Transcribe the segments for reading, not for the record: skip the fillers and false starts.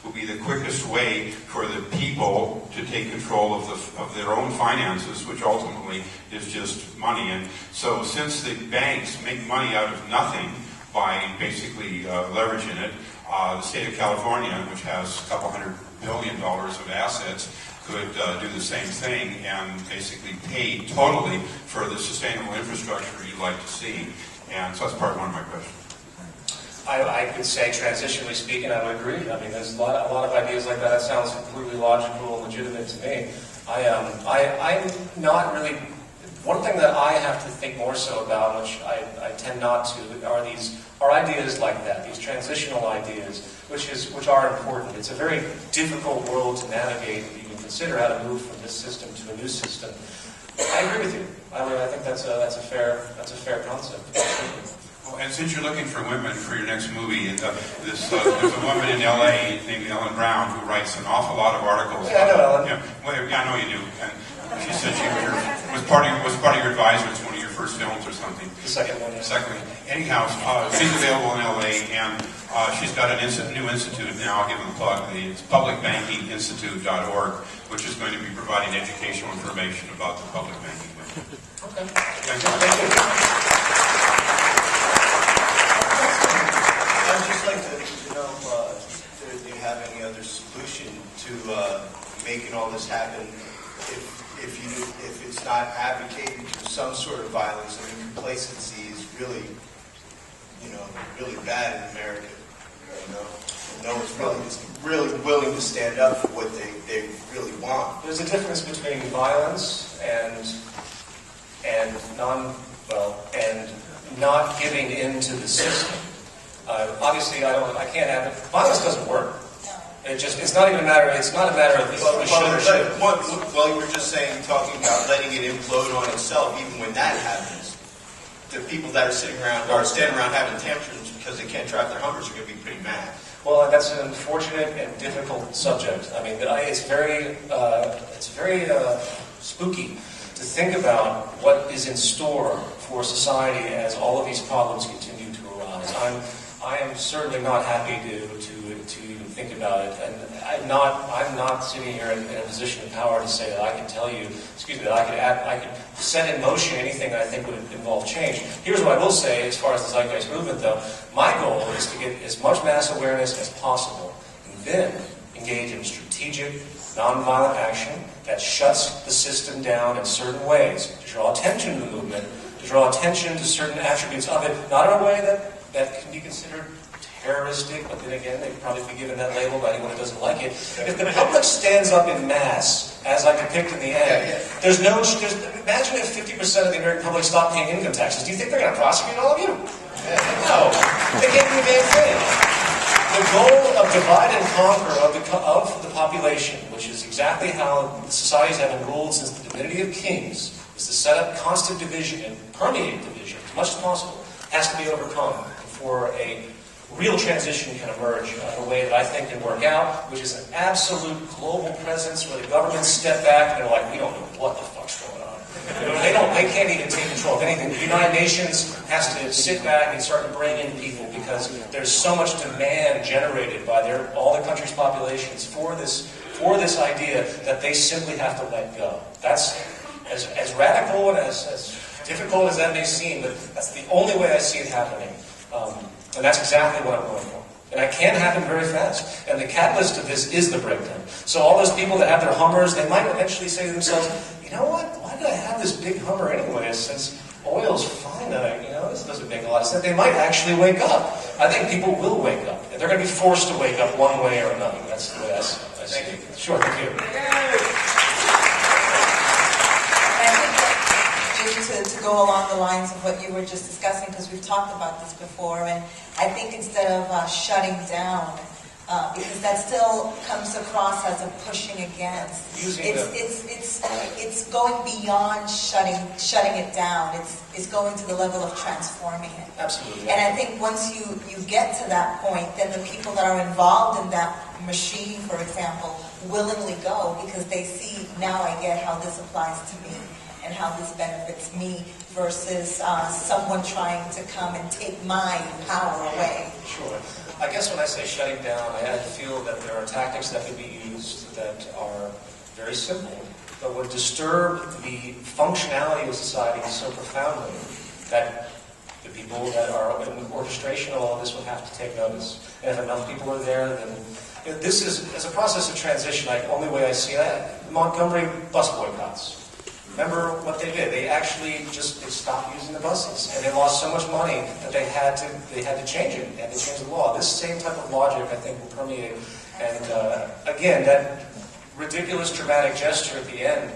will be the quickest way for the people to take control of their own finances, which ultimately is just money. And so since the banks make money out of nothing by basically leveraging it, the state of California, which has a couple $100 billion of assets, could do the same thing and basically pay totally for the sustainable infrastructure you'd like to see. And so that's part one of my question. I could say, transitionally speaking, I would agree. I mean, there's a lot of ideas like that. That sounds completely logical and legitimate to me. I'm not really. One thing that I have to think more so about, which I tend not to, are ideas like that. These transitional ideas, which are important. It's a very difficult world to navigate. Consider how to move from this system to a new system. I agree with you. I think that's a fair concept. Well, and since you're looking for women for your next movie, there's a woman in L.A. named Ellen Brown who writes an awful lot of articles. Yeah, I know Ellen. I know you do. And she said she was part of your advisor. It's one of your first films or something. The second one. Yeah. Second one. Anyhow, she's available in L.A. and she's got a new institute now. I'll give them a plug. It's publicbankinginstitute.org, which is going to be providing educational information about the public banking. Okay. Thank you. I'd just like to know do you have any other solution to making all this happen if it's not advocating for some sort of violence? I mean, complacency is really bad in America. No one's really willing to stand up for what they really want. There's a difference between violence and not giving in to the system. Obviously, I can't have it. Violence doesn't work. It's not even a matter. It's not a matter of Well, you were just talking about letting it implode on itself. Even when that happens, the people that are sitting around or standing around having tantrums because they can't drive their Hummers are going to be pretty mad. Well, that's an unfortunate and difficult subject. I mean, it's very spooky to think about what is in store for society as all of these problems continue to arise. I am certainly not happy to even think about it, and I'm not sitting here in a position of power to say that I can tell you, that I could set in motion anything that I think would involve change. Here's what I will say as far as the Zeitgeist movement, though. My goal is to get as much mass awareness as possible, and then engage in strategic, nonviolent action that shuts the system down in certain ways, to draw attention to the movement, to draw attention to certain attributes of it, not in a way that can be considered terroristic, but then again, they'd probably be given that label by anyone who doesn't like it. If the public stands up in mass, as I depict in the end, imagine if 50% of the American public stopped paying income taxes. Do you think they're going to prosecute all of you? No. They can't do a damn thing. The goal of divide and conquer of the population, which is exactly how societies have been ruled since the divinity of kings, is to set up constant division and permeate division as much as possible, has to be overcome before a real transition can emerge in a way that I think can work out, which is an absolute global presence where the governments step back and they're like, we don't know what the fuck's going on. They can't even take control of anything. The United Nations has to sit back and start to bring in people because there's so much demand generated by all the country's populations for this idea that they simply have to let go. That's as radical and as difficult as that may seem, but that's the only way I see it happening. And that's exactly what I'm going for. And it can happen very fast. And the catalyst of this is the breakdown. So all those people that have their Hummers, they might eventually say to themselves, you know what? Why did I have this big Hummer anyway? Since oil's fine, this doesn't make a lot of sense. They might actually wake up. I think people will wake up. And they're going to be forced to wake up one way or another. That's the way I see it. Sure, thank you. To go along the lines of what you were just discussing, because we've talked about this before, and I think instead of shutting down, because that still comes across as a pushing against. It's going beyond shutting it down. It's going to the level of transforming it. Absolutely. And I think once you get to that point, then the people that are involved in that machine, for example, willingly go because they see, now I get how this applies to me. and how this benefits me versus someone trying to come and take my power away. Sure. I guess when I say shutting down, I feel that there are tactics that can be used that are very simple, but would disturb the functionality of society so profoundly that the people that are in orchestration of all of this would have to take notice. And if enough people are there, then this is, as a process of transition, the only way I see that, the Montgomery bus boycotts. Remember what they did? They actually they stopped using the buses, and they lost so much money that they had to change it. They had to change the law. This same type of logic, I think, will permeate. And again, that ridiculous dramatic gesture at the end,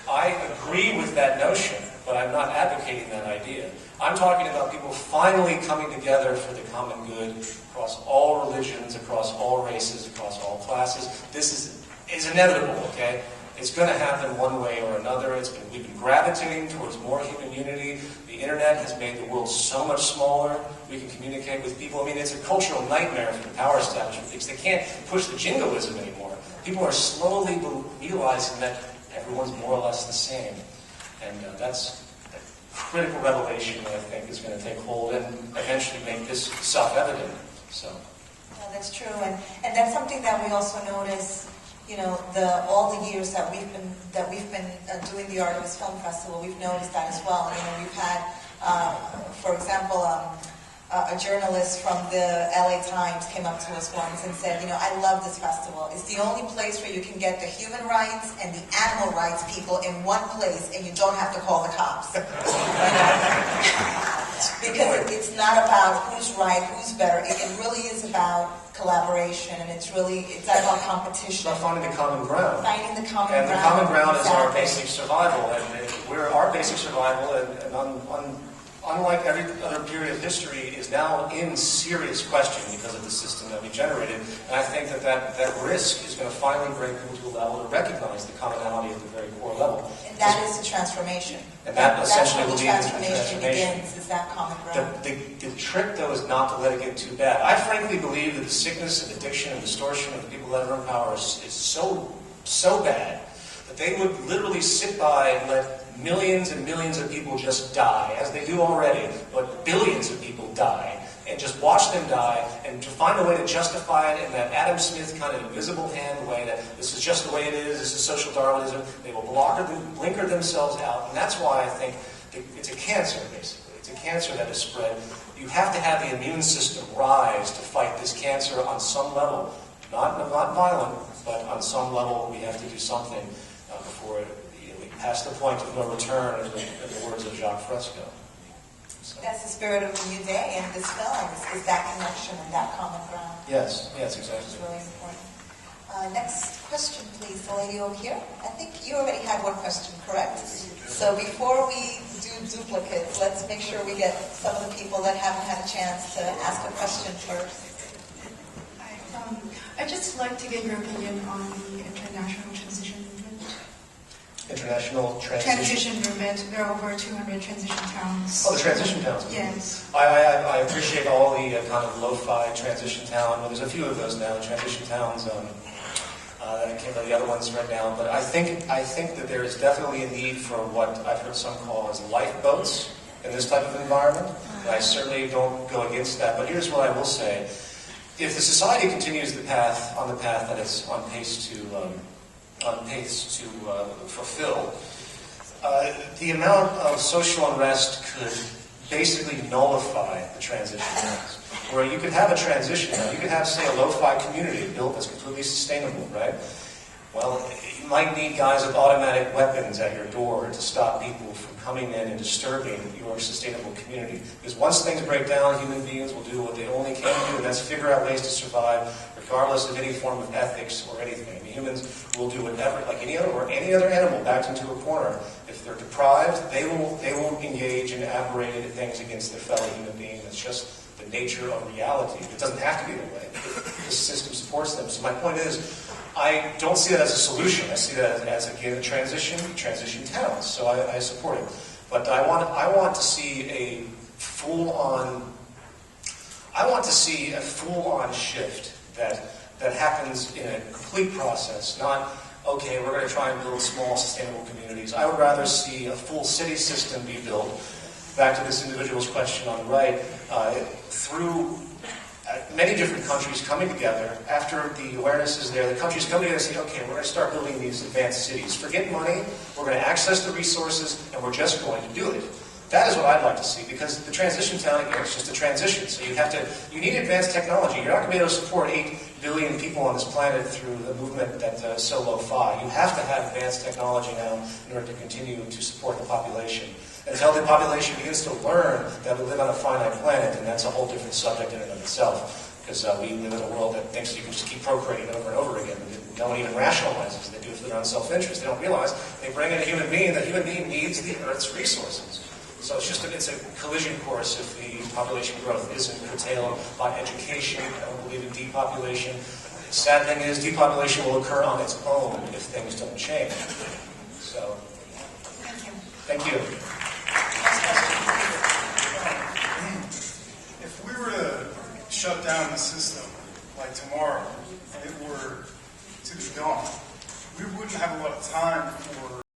I agree with that notion, but I'm not advocating that idea. I'm talking about people finally coming together for the common good across all religions, across all races, across all classes. This is inevitable, okay? It's going to happen one way or another. We've been gravitating towards more human unity. The internet has made the world so much smaller. We can communicate with people. I mean, it's a cultural nightmare for the power establishment because they can't push the jingoism anymore. People are slowly realizing that everyone's more or less the same. And that's a critical revelation that I think is going to take hold and eventually make this self-evident. So. Yeah, that's true. And that's something that we also notice. All the years that we've been doing the Artemis Film Festival, we've noticed that as well. We've had, for example, a journalist from the LA Times came up to us once and said, I love this festival. It's the only place where you can get the human rights and the animal rights people in one place, and you don't have to call the cops. Because it's not about who's right, who's better. It really is about collaboration, and it's not about competition. It's about finding the common ground. Finding the common ground. And the common ground exactly. is our basic survival, and our basic survival, and unlike every other period of history, is now in serious question because of the system that we generated. And I think that risk is going to finally bring people to a level to recognize the commonality at the very core level. And that is the transformation. And that essentially will lead to the transformation begins, is that common ground. The trick, though, is not to let it get too bad. I frankly believe that the sickness and addiction and distortion of the people that are in power is so bad that they would literally sit by and let millions and millions of people just die, as they do already, but billions of people die, and just watch them die, and to find a way to justify it in that Adam Smith kind of invisible hand way that this is just the way it is, this is social Darwinism, they will blinker themselves out, and that's why I think it's a cancer, basically. It's a cancer that is spread. You have to have the immune system rise to fight this cancer on some level. Not violent, but on some level we have to do something before we pass the point of no return, in the words of Jacques Fresco. So. That's the spirit of the new day in this film, is that connection and that common ground. Yes, exactly. It's really important. Next question, please. The lady over here. I think you already had one question, correct? So before we do duplicates, let's make sure we get some of the people that haven't had a chance to ask a question first. I'd just like to get your opinion on the international transition movement. International transition movement. There are over 200 transition towns. Oh, the transition towns. Yes. I appreciate all the kind of lo-fi transition town. Well, there's a few of those now, transition towns. I can't remember the other ones right now, but I think that there is definitely a need for what I've heard some call as lifeboats in this type of environment. And I certainly don't go against that. But here's what I will say: if the society continues on the path that it's on pace to fulfill, the amount of social unrest could basically nullify the transition towns. Where you could have a transition, you could have, say, a lo-fi community built that's completely sustainable, right? Well, you might need guys with automatic weapons at your door to stop people from coming in and disturbing your sustainable community. Because once things break down, human beings will do what they only can do, and that's figure out ways to survive, regardless of any form of ethics or anything. I mean, humans will do whatever, like any other animal backed into a corner. If they're deprived, they will engage in aberrated things against their fellow human being. It's just the nature of reality. It doesn't have to be that way. The system supports them. So my point is, I don't see that as a solution. I see that as again a transition towns. So I support it. But I want to see a full-on shift that happens in a complete process, not okay, we're going to try and build small, sustainable communities. I would rather see a full city system be built, back to this individual's question on the right, through many different countries coming together. After the awareness is there, the countries come together and say, okay, we're going to start building these advanced cities. Forget money, we're going to access the resources, and we're just going to do it. That is what I'd like to see, because the transition town, it's just a transition. So you need advanced technology. You're not going to be able to support 8 billion people on this planet through the movement that's so low-fi. You have to have advanced technology now in order to continue to support the population. Until the population begins to learn that we live on a finite planet, and that's a whole different subject in and of itself, because we live in a world that thinks you can just keep procreating over and over again. No one even rationalizes. They do it for their own self-interest. They don't realize they bring in a human being. The human being needs the Earth's resources. So it's a collision course if the population growth isn't curtailed by education. I don't believe in depopulation. The sad thing is depopulation will occur on its own if things don't change. So, thank you. If we were to shut down the system like tomorrow and it were to be gone, we wouldn't have a lot of time for